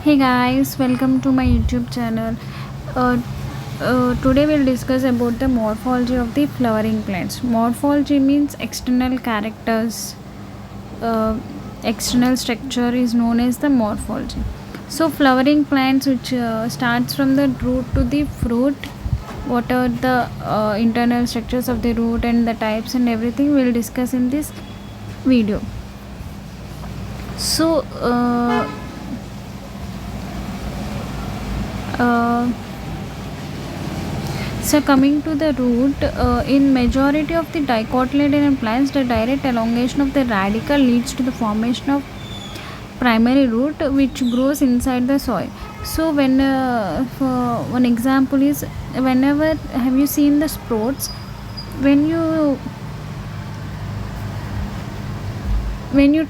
Hey guys, welcome to my YouTube channel. Uh, Today we'll discuss about the morphology of the flowering plants. Morphology means external characters. External structure is known as the morphology. So flowering plants, which starts from the root to the fruit, what are the internal structures of the root and the types and everything, we'll discuss in this video. So. Uh, So coming to the root, in majority of the dicotyledonous plants, the direct elongation of the radicle leads to the formation of primary root, which grows inside the soil. So when for one example is, whenever have you seen the sprouts, when you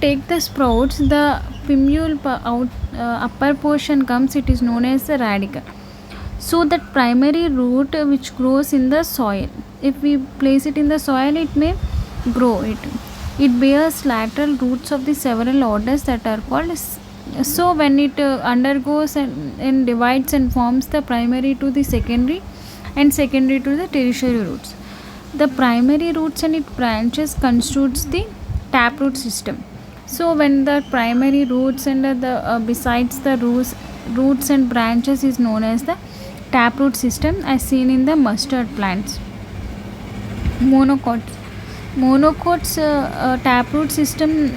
take the sprouts, the pimule upper portion comes, it is known as the radicle. So that primary root which grows in the soil, if we place it in the soil, it may grow it bears lateral roots of the several orders that are called so when it undergoes and divides and forms the primary to the secondary and secondary to the tertiary roots. The primary roots and its branches constitutes the taproot system. So when the primary roots and the besides the roots and branches is known as the taproot system, as seen in the mustard plants. Monocots taproot system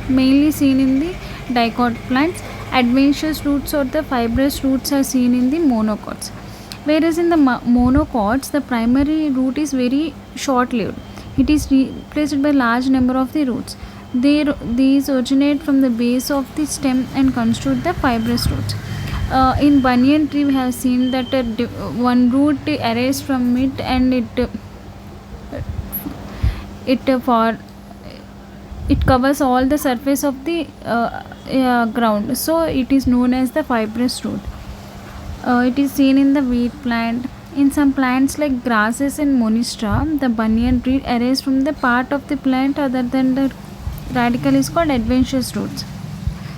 mainly seen in the dicot plants. Adventitious roots or the fibrous roots are seen in the monocots. Whereas in the monocots, the primary root is very short-lived. It is replaced by large number of the roots. These originate from the base of the stem and constitute the fibrous roots. In banyan tree we have seen that one root arises from it and it covers all the surface of the ground, so it is known as the fibrous root. It is seen in the wheat plant. In some plants like grasses and monstera, the banyan tree arises from the part of the plant other than the radicle is called adventitious roots.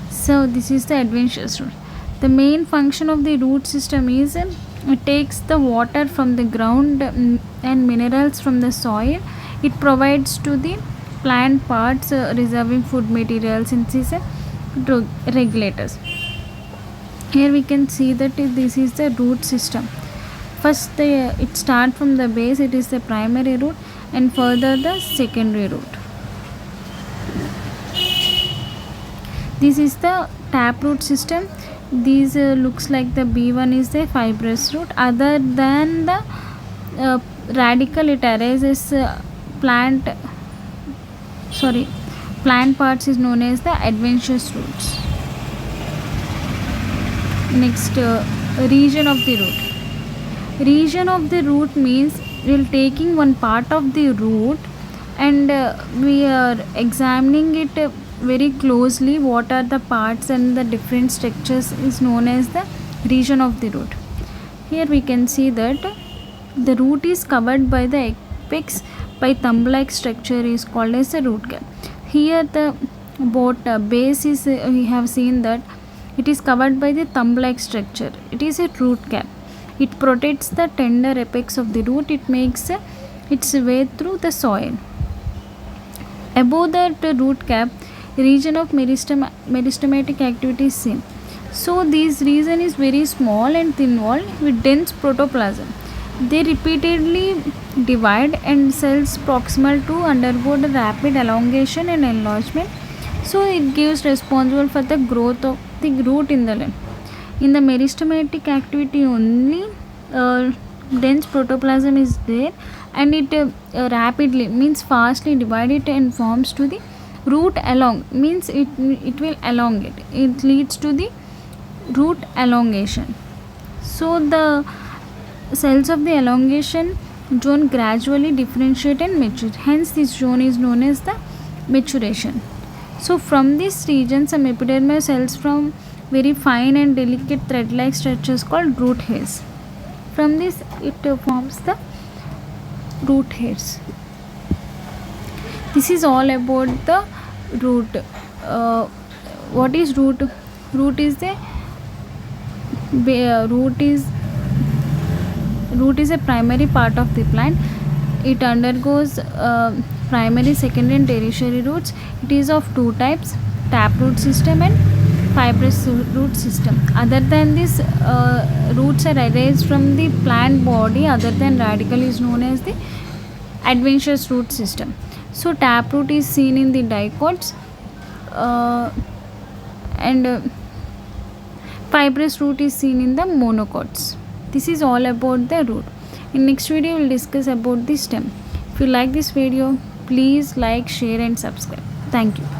So this is the adventitious root. The main function of the root system is it takes the water from the ground and minerals from the soil. It provides to the plant parts, reserving food material, since it is regulators. Here we can see that this is the root system. First it starts from the base, it is the primary root, and further the secondary root. This is the taproot system. These looks like the B1 is the fibrous root. Other than the radicle, it arises plant parts is known as the adventitious roots. Next, region of the root. Region of the root means we're taking one part of the root and we are examining it very closely. What are the parts and the different structures is known as the region of the root. Here we can see that the root is covered by the apex by thumb-like structure is called as the root cap. Here the base is we have seen that it is covered by the thumb-like structure. It is a root cap. It protects the tender apex of the root. It makes its way through the soil. Above that root cap, region of meristematic activity is seen. So this region is very small and thin walled with dense protoplasm. They repeatedly divide and cells proximal to undergo the rapid elongation and enlargement. So it gives responsible for the growth of the root in the land. In the meristematic activity only, dense protoplasm is there and it rapidly means fastly divided and forms to the root along, means it will elongate. It leads to the root elongation. So the cells of the elongation zone gradually differentiate and mature. Hence this zone is known as the maturation. So from this region, some epidermal cells from very fine and delicate thread-like structures called root hairs. From this it forms the root hairs. This is all about the root. What is root? Root is the root is a primary part of the plant. It undergoes primary, secondary and tertiary roots. It is of two types: taproot system and fibrous root system. Other than this, roots are raised from the plant body other than radicle is known as the adventitious root system. So taproot is seen in the dicots, and fibrous root is seen in the monocots. This is all about the root. In next video we will discuss about the stem. If you like this video, please like, share and subscribe. Thank you.